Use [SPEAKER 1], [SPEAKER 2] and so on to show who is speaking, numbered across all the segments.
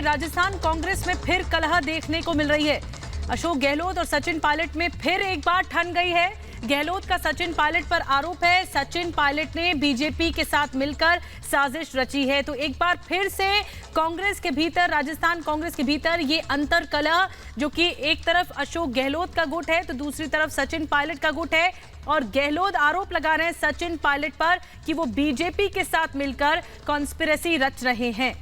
[SPEAKER 1] राजस्थान कांग्रेस में फिर कलह देखने को मिल रही है। अशोक गहलोत और सचिन पायलट में फिर एक बार ठन गई है। गहलोत का सचिन पायलट पर आरोप है, सचिन पायलट ने बीजेपी के साथ मिलकर साजिश रची है। तो एक बार फिर से कांग्रेस के भीतर, राजस्थान कांग्रेस के भीतर ये अंतर कलह, जो कि एक तरफ अशोक गहलोत का गुट है तो दूसरी तरफ सचिन पायलट का गुट है। और गहलोत आरोप लगा रहे हैं सचिन पायलट पर कि वो बीजेपी के साथ मिलकर कॉन्स्पिरेसी रच रहे हैं।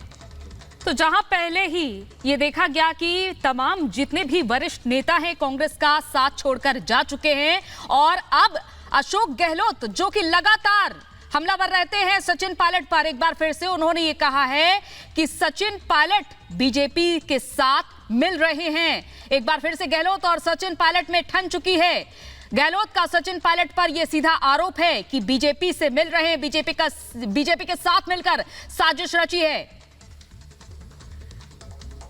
[SPEAKER 1] तो जहां पहले ही ये देखा गया कि तमाम जितने भी वरिष्ठ नेता हैं कांग्रेस का साथ छोड़कर जा चुके हैं, और अब अशोक गहलोत जो कि लगातार हमलावर रहते हैं सचिन पायलट पर, एक बार फिर से उन्होंने ये कहा है कि सचिन पायलट बीजेपी के साथ मिल रहे हैं। एक बार फिर से गहलोत और सचिन पायलट में ठन चुकी है। गहलोत का सचिन पायलट पर यह सीधा आरोप है कि बीजेपी से मिल रहे हैं, बीजेपी के साथ मिलकर साजिश रची है।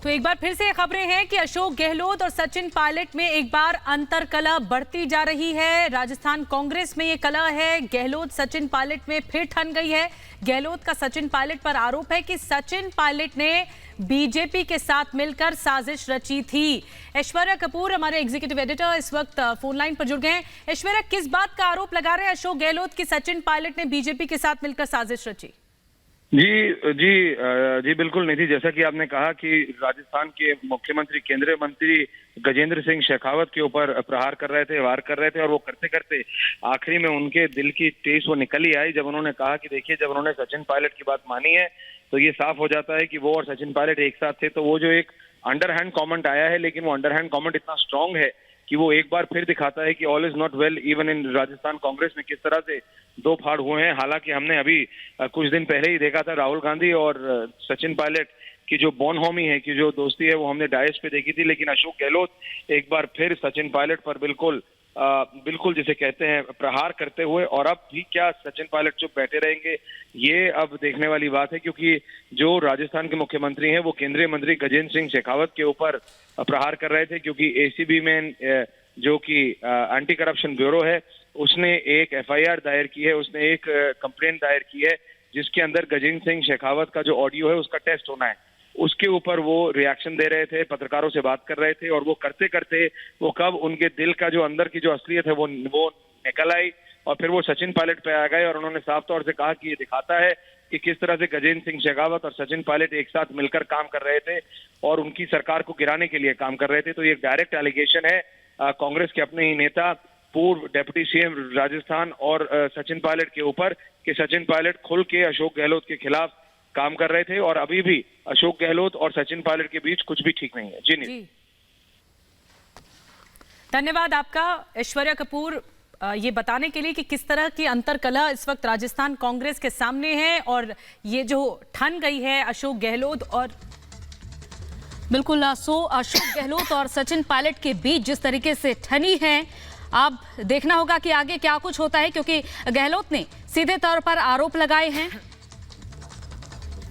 [SPEAKER 1] तो एक बार फिर से खबरें हैं कि अशोक गहलोत और सचिन पायलट में एक बार अंतर कलह बढ़ती जा रही है। राजस्थान कांग्रेस में ये कलह है, गहलोत सचिन पायलट में फिर ठन गई है। गहलोत का सचिन पायलट पर आरोप है कि सचिन पायलट ने बीजेपी के साथ मिलकर साजिश रची थी। ऐश्वर्या कपूर हमारे एग्जीक्यूटिव एडिटर इस वक्त फोन लाइन पर जुड़ गए हैं। ऐश्वर्या, किस बात का आरोप लगा रहे हैं अशोक गहलोत कि सचिन पायलट ने बीजेपी के साथ मिलकर साजिश रची?
[SPEAKER 2] जी बिल्कुल निधि, जैसा कि आपने कहा कि राजस्थान के मुख्यमंत्री केंद्रीय मंत्री गजेंद्र सिंह शेखावत के ऊपर प्रहार कर रहे थे, वार कर रहे थे, और वो करते करते आखिरी में उनके दिल की टेस वो निकल ही आई जब उन्होंने कहा कि देखिए, जब उन्होंने सचिन पायलट की बात मानी है तो ये साफ हो जाता है कि वो और सचिन पायलट एक साथ थे। तो वो जो एक अंडरहैंड कॉमेंट आया है, लेकिन वो अंडरहैंड कॉमेंट इतना स्ट्रांग है कि वो एक बार फिर दिखाता है कि all is not well even in Rajasthan Congress में किस तरह से दो फाड़ हुए हैं। हालांकि हमने अभी कुछ दिन पहले ही देखा था राहुल गांधी और सचिन पायलट की जो बॉन होमी है, की जो दोस्ती है, वो हमने डायस पे देखी थी। लेकिन अशोक गहलोत एक बार फिर सचिन पायलट पर बिल्कुल जिसे कहते हैं प्रहार करते हुए, और अब भी क्या सचिन पायलट चुप बैठे रहेंगे, ये अब देखने वाली बात है। क्योंकि जो राजस्थान के मुख्यमंत्री हैं वो केंद्रीय मंत्री गजेंद्र सिंह शेखावत के ऊपर प्रहार कर रहे थे, क्योंकि एसीबी में जो कि एंटी करप्शन ब्यूरो है, उसने एक एफआईआर दायर की है, उसने एक कंप्लेंट दायर की है जिसके अंदर गजेंद्र सिंह शेखावत का जो ऑडियो है उसका टेस्ट होना है। उसके ऊपर वो रिएक्शन दे रहे थे, पत्रकारों से बात कर रहे थे, और वो करते करते वो कब उनके दिल का जो अंदर की जो असलियत है वो निकल आई, और फिर वो सचिन पायलट पे आ गए। और उन्होंने साफ तौर से कहा कि ये दिखाता है कि किस तरह से गजेंद्र सिंह शेखावत और सचिन पायलट एक साथ मिलकर काम कर रहे थे और उनकी सरकार को गिराने के लिए काम कर रहे थे। तो ये डायरेक्ट एलिगेशन है कांग्रेस के अपने ही नेता, पूर्व डेप्यूटी सीएम राजस्थान और सचिन पायलट के ऊपर, कि सचिन पायलट खुल के अशोक गहलोत के खिलाफ काम कर रहे थे, और अभी भी अशोक गहलोत और सचिन पायलट के बीच कुछ भी ठीक नहीं है। जी
[SPEAKER 1] धन्यवाद आपका ऐश्वर्या कपूर, ये बताने के लिए कि किस तरह की अंतर कलह इस वक्त राजस्थान कांग्रेस के सामने है, और ये जो ठन गई है अशोक गहलोत और बिल्कुल अशोक गहलोत और सचिन पायलट के बीच जिस तरीके से ठनी है, अब देखना होगा कि आगे क्या कुछ होता है, क्योंकि गहलोत ने सीधे तौर पर आरोप लगाए हैं